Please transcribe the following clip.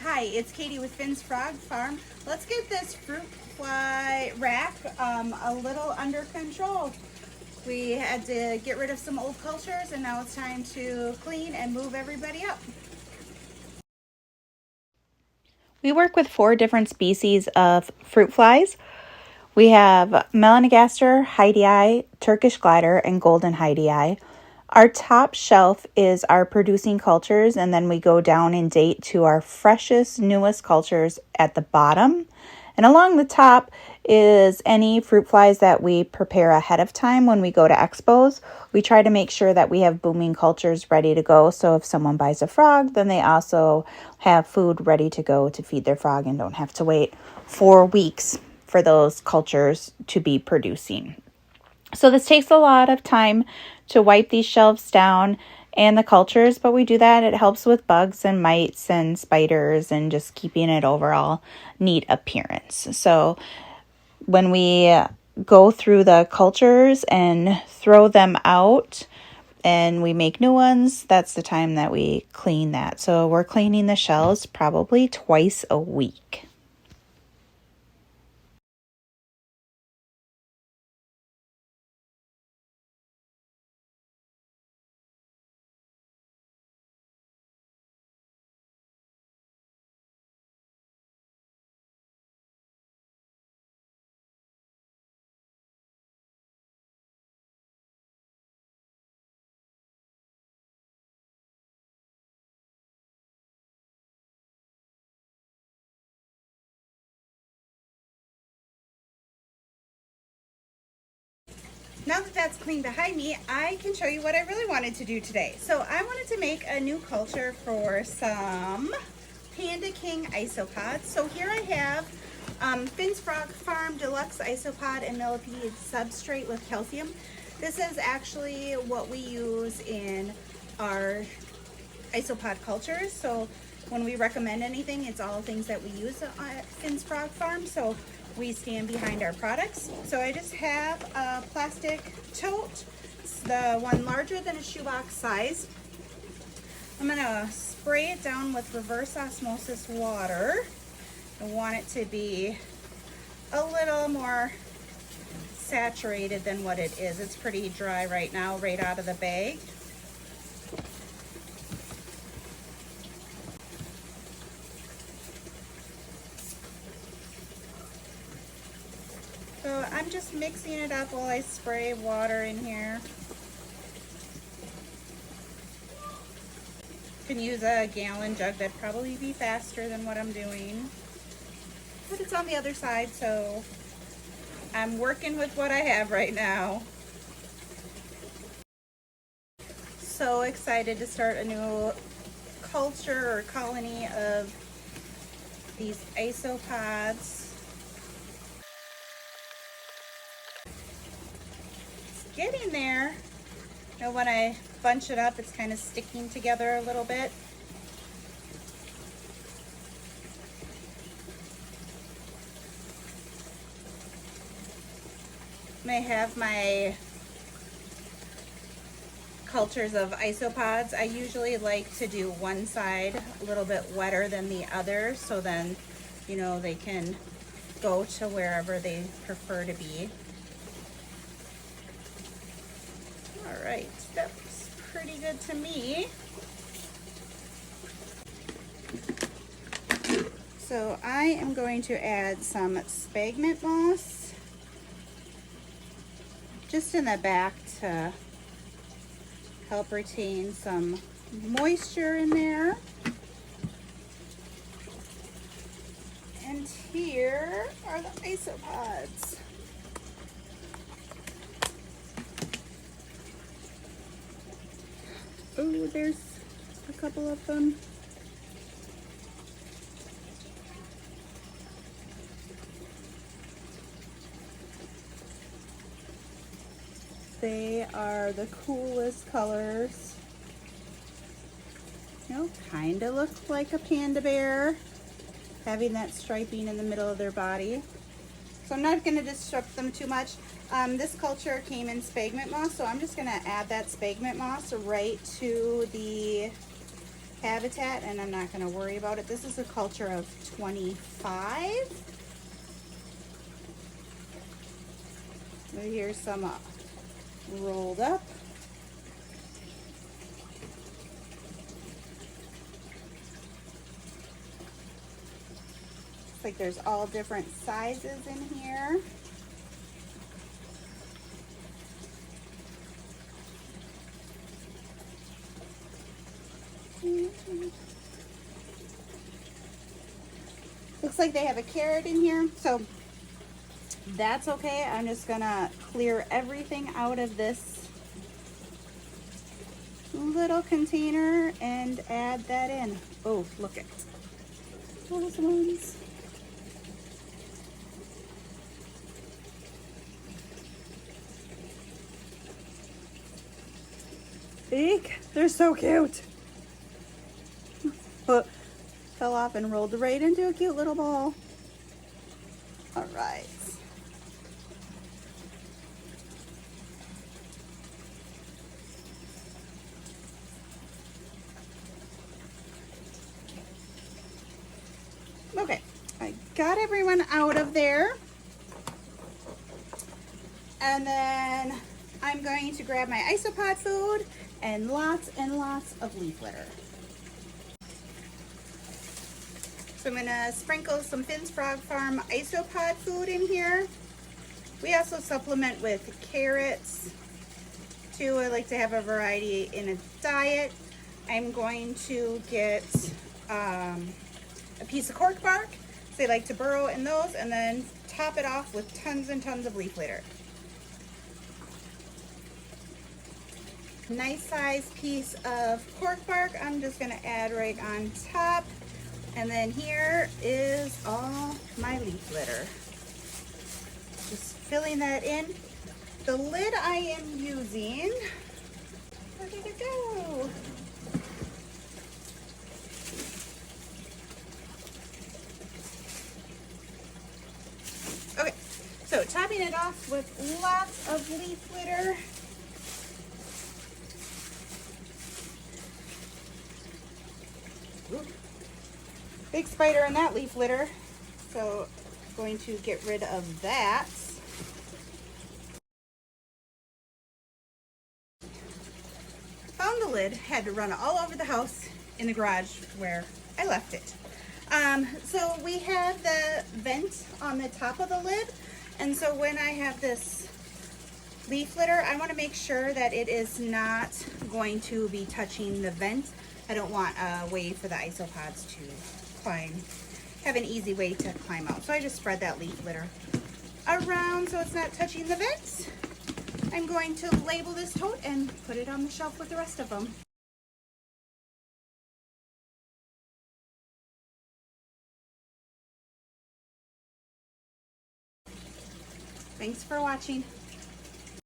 Hi, it's Katie with Finn's Frog Farm. Let's get this fruit fly rack a little under control. We had to get rid of some old cultures and now it's time to clean and move everybody up. We work with 4 different species of fruit flies. We have Melanogaster, Hydei, Turkish Glider, and golden Hydei. Our top shelf is our producing cultures, and then we go down in date to our freshest, newest cultures at the bottom. And along the top is any fruit flies that we prepare ahead of time when we go to expos. We try to make sure that we have booming cultures ready to go. So if someone buys a frog, then they also have food ready to go to feed their frog and don't have to wait 4 weeks for those cultures to be producing. So this takes a lot of time to wipe these shelves down and the cultures, but we do that. It helps with bugs and mites and spiders and just keeping it overall neat appearance. So when we go through the cultures and throw them out and we make new ones, that's the time that we clean that. So we're cleaning the shelves probably twice a week. Now that that's clean behind me, I can show you what I really wanted to do today. So I wanted to make a new culture for some Panda King isopods. So here I have Finn's Frog Farm Deluxe Isopod and Millipede Substrate with calcium. This is actually what we use in our isopod cultures. So when we recommend anything, it's all things that we use at Finn's Frog Farm. So we stand behind our products. So I just have a plastic tote. It's the one larger than a shoebox size. I'm gonna spray it down with reverse osmosis water. I want it to be a little more saturated than what it is. It's pretty dry right now, right out of the bag. So I'm just mixing it up while I spray water in here. You can use a gallon jug, that'd probably be faster than what I'm doing. But it's on the other side, so I'm working with what I have right now. So excited to start a new culture or colony of these isopods. It's getting there. You know, when I bunch it up, it's kind of sticking together a little bit. I have my cultures of isopods. I usually like to do one side a little bit wetter than the other, so then, you know, they can go to wherever they prefer to be. All right, that's pretty good to me. So I am going to add some sphagnum moss just in the back to help retain some moisture in there. And here are the isopods. Oh, there's a couple of them. They are the coolest colors. You know, kind of look like a panda bear, having that striping in the middle of their body. So I'm not going to disrupt them too much. This culture came in sphagnum moss, so I'm just going to add that sphagnum moss right to the habitat, and I'm not going to worry about it. This is a culture of 25. Here's some rolled up. Looks like there's all different sizes in here. Looks like they have a carrot in here, so that's okay. I'm just gonna clear everything out of this little container and add that in. Oh, look at those ones. Big, they're so cute. But fell off and rolled right into a cute little ball. All right. Okay, I got everyone out of there. And then I'm going to grab my isopod food and lots of leaf litter. So I'm gonna sprinkle some Finn's Frog Farm isopod food in here. We also supplement with carrots too. I like to have a variety in a diet. I'm going to get a piece of cork bark. They like to burrow in those, and then top it off with tons and tons of leaf litter. Nice size piece of cork bark I'm just gonna add right on top. And then here is all my leaf litter. Just filling that in. The lid I am using, where did it go? Okay, so topping it off with lots of leaf litter. Big spider in that leaf litter, so I'm going to get rid of that. Found the lid, had to run all over the house in the garage where I left it. So we have the vent on the top of the lid, and so when I have this leaf litter, I want to make sure that it is not going to be touching the vent. I don't want a way for the isopods to have an easy way to climb out. So I just spread that leaf litter around so it's not touching the vents. I'm going to label this tote and put it on the shelf with the rest of them. Thanks for watching.